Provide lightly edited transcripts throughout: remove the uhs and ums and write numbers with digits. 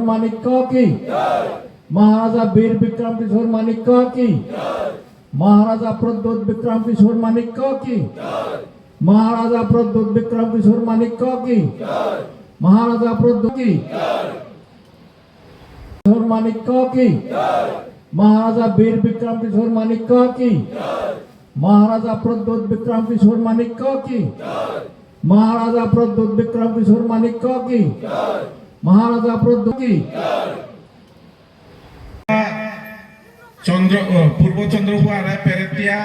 माणिक्य की महाराजा वीर विक्रम किशोर माणिक्य की महाराजा प्रद्योत विक्रम किशोर माणिक्य की महाराजा प्रद्योत विक्रम किशोर माणिक्य की महाराजा प्रद्योत की किशोर माणिक्य की महाराजा वीर विक्रम किशोर माणिक्य की महाराजा प्रद्योत विक्रम किशोर माणिक्य की महाराजा प्रद्योत विक्रम किशोर माणिक्य की महाराजा प्रद्योत की चंद्र पूर्व चंद्रपुर पेरेटिया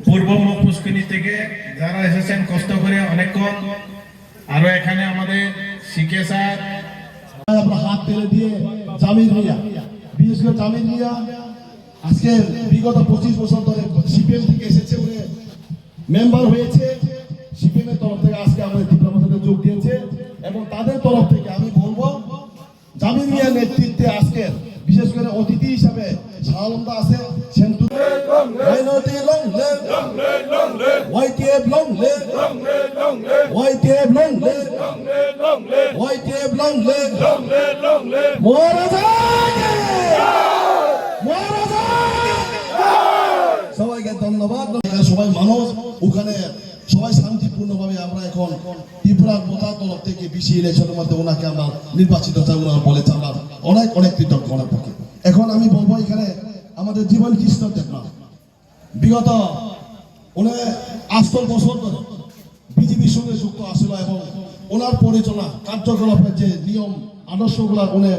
पूर्व मुख पुष्कनी থেকে যারা এসেছেন কষ্ট করে অনেকক্ষণ আর এখানে আমাদের শিকে স্যার আমরা হাত তুলে দিয়ে জামির মিয়া বিশেষ করে জামির মিয়া আজকে বিগত 25 বছর ধরে সিপিএম থেকে এসেছে উনি মেম্বার হয়েছে সিপিএম এর তরফ থেকে আজকে আমাদের ডিপ্লোমাতে যোগ দিয়েছে এবং তাদের তরফ থেকে আমি বলবো জামির মিয়া নেতৃত্বে আজকে বিশেষ করে অতিথি হিসেবে শাহালমদা আছে সেন্টু মাইনরিটি লং লে ওয়াইটিএফ লং লে ওয়াইটিএফ লং লে ওয়াইটিএফ লং লে মহারাজা মহারাজা সবাইকে ধন্যবাদ সবাই মানুষ ওখানে সবাই শান্তিপূর্ণভাবে আমরা এখন ত্রিপুরার মোতা তরফ থেকে বিসি ইলেকশনের মধ্যে ওনাকে আমরা নির্বাচিত চাই ওনারা বলেছে আমরা অনেক অনেক কৃতজ্ঞ ওনার পক্ষে এখন আমি বলবো এখানে আমাদের জীবন কৃষ্ণ দেবনাথ বিগত উনি 8 বছর ধরে বিজেপির সঙ্গে যুক্ত আসছিল এবং ওনার পরিচালনা কার্যকলাপের যে নিয়ম আদর্শগুলো উনি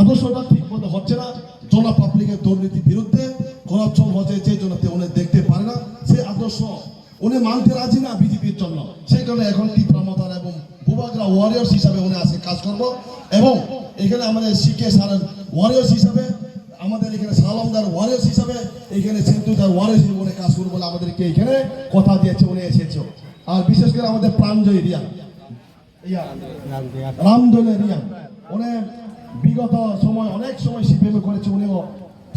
আদর্শটা ঠিক মতো হচ্ছে না জনা পাবলিকের দুর্নীতির বিরুদ্ধে করাপশন হচ্ছে যে জন্য উনি দেখতে পারে না সেই আদর্শ উনি মানতে রাজি না বিজেপির জন্য সেই কারণে এখন তীব্রমতার এবং বুবাগরা ওয়ারিয়ার্স হিসাবে উনি আজকে কাজ করব এবং এখানে আমাদের শিকে সারের ওয়ারিয়ার্স হিসাবে আমাদের এখানে শাহালমদার ওয়ারিয়ার্স হিসাবে এখানে সেন্টুদার ওয়ারিয়ার্স হিসেবে উনি কাজ করবো বলে আমাদেরকে এখানে কথা দিয়েছে উনি এসেছে আর বিশেষ করে আমাদের প্রাণজয়ী রিয়া রামদোলে রিয়া উনি বিগত সময় অনেক সময় সিপিএম করেছে উনিও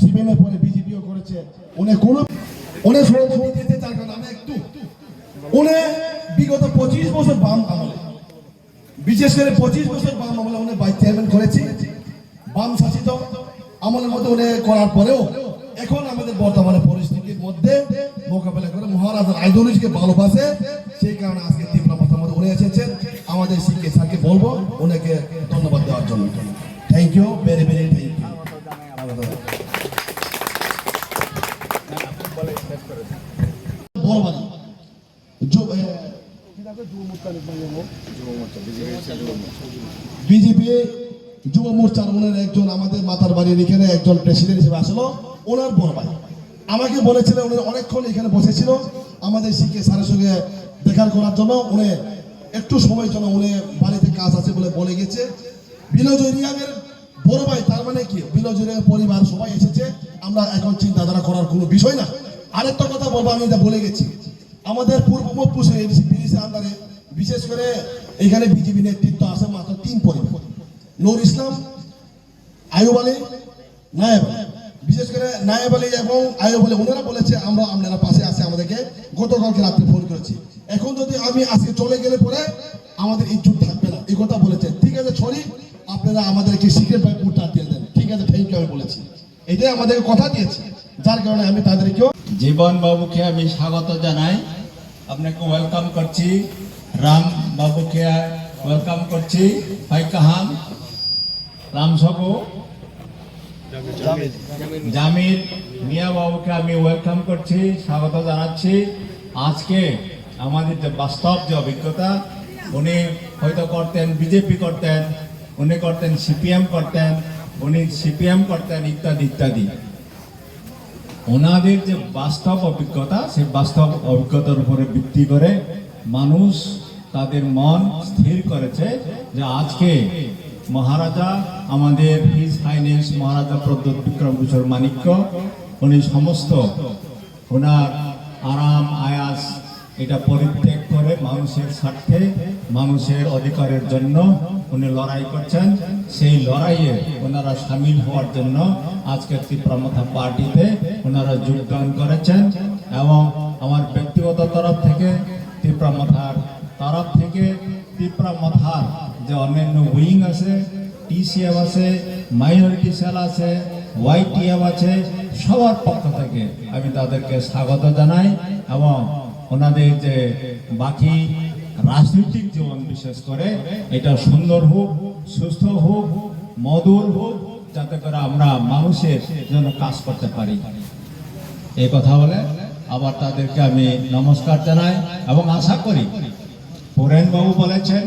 সিপিএম এর পরে বিজেপিও করেছে উনি কোনো উনি সরকারি দিতে চান কারণ আমি একটু উনি বিগত 25 বছর বাম আমলে বিশেষ করে 25 বছর বাম আমলে উনি ভাইস চেয়ারম্যান করেছে বাম শাসিত আমলের মধ্যে উনি করার পরেও এখন আমাদের বর্তমানে পরিস্থিতির মধ্যে মোকাবেলা করে মহারাজার আইডিওলজিকে ভালোবাসে সেই কারণে আজকে তীব্রমতার মধ্যে উনি এসেছেন আমাদের শিক্ষক স্যারকে বলবো ওনাকে ধন্যবাদ দেওয়ার জন্য thank you very very thank you BJP যুব মোর্চার ওনার একজন আমাদের মাথার বাড়ির এখানে একজন প্রেসিডেন্ট হিসেবে আসলো ওনার বড় ভাই আমাকে বলেছিলেন উনি অনেকক্ষণ এখানে বসেছিল আমাদের শিখে স্যারের সঙ্গে দেখা করার জন্য উনি একটু সময়ের জন্য উনি বাড়িতে কাজ আছে বলে বলে গেছে বিনোজয় রিয়াংয়ের বড় ভাই তার মানে কি বিনোজয় রিয়াংয়ের পরিবার সবাই এসেছে আমরা এখন চিন্তাধারা করার কোনো বিষয় না আরেকটা কথা বলবো আমি এটা বলে গেছি আমাদের পূর্ব মুখপুষে আন্ডারে বিশেষ করে এখানে বিজেপি নেতৃত্ব আছে মাত্র 3 পরিবার নূর ইসলাম আয়ুব আলী নায়েব বিশেষ করে নায়েব আলী এবং আয়ুব আলী ওনারা বলেছে আমরা আপনারা পাশে আছে আমাদেরকে গতকালকে রাত্রে ফোন করেছি এখন যদি আমি আজকে চলে গেলে পরে আমাদের ইজ্জত থাকবে না এই কথা বলেছে ঠিক আছে সরি আপনারা আমাদেরকে সিক্রেট ভাই ভোটটা দিয়ে দেন ঠিক আছে থ্যাংক ইউ আমি বলেছি এটাই আমাদেরকে কথা দিয়েছে যার কারণে আমি তাদেরকেও জীবন বাবুকে আমি স্বাগত জানাই আপনাকে ওয়েলকাম করছি রাম বাবুকে ওয়েলকাম করছি ভাই কাহাম রাম সবু জামির মিয়া বাবুকে আমি ওয়েলকাম করছি স্বাগত জানাচ্ছি আজকে আমাদের যে বাস্তব যে অভিজ্ঞতা উনি হয়তো করতেন বিজেপি করতেন উনি করতেন সিপিএম করতেন উনি সিপিএম করতেন ইত্যাদি ইত্যাদি ওনাদের যে বাস্তব অভিজ্ঞতা সেই বাস্তব অভিজ্ঞতার উপরে ভিত্তি করে মানুষ তাদের মন স্থির করেছে যে আজকে মহারাজা আমাদের হিজ হাইনেস মহারাজা প্রদ্যোত বিক্রম কিশোর মাণিক্য উনি সমস্ত ওনার আরাম আয়াস এটা পরিত্যাগ করে মানুষের স্বার্থে মানুষের অধিকারের জন্য উনি লড়াই করছেন সেই লড়াইয়ে ওনারা সামিল হওয়ার জন্য আজকে তীব্রমথা পার্টিতে ওনারা যোগদান করেছেন এবং আমার ব্যক্তিগত তরফ থেকে তীব্রমথার তরফ থেকে তীব্রমথার যে অন্যান্য উইং আছে টিসিএফ আছে, মাইনরিটি সেল আছে, ওয়াইটিএফ আছে, সবার পক্ষ থেকে আমি তাদেরকে স্বাগত জানাই এবং ওনাদের যে বাকি রাজনৈতিক জীবন বিশেষ করে এটা সুন্দর হোক, সুস্থ হোক, মধুর হোক, যাতে করে আমরা মানুষের জন্য কাজ করতে পারি। এই কথা বলে আবার তাদেরকে আমি নমস্কার জানাই এবং আশা করি পুরেনবাবু বলেছেন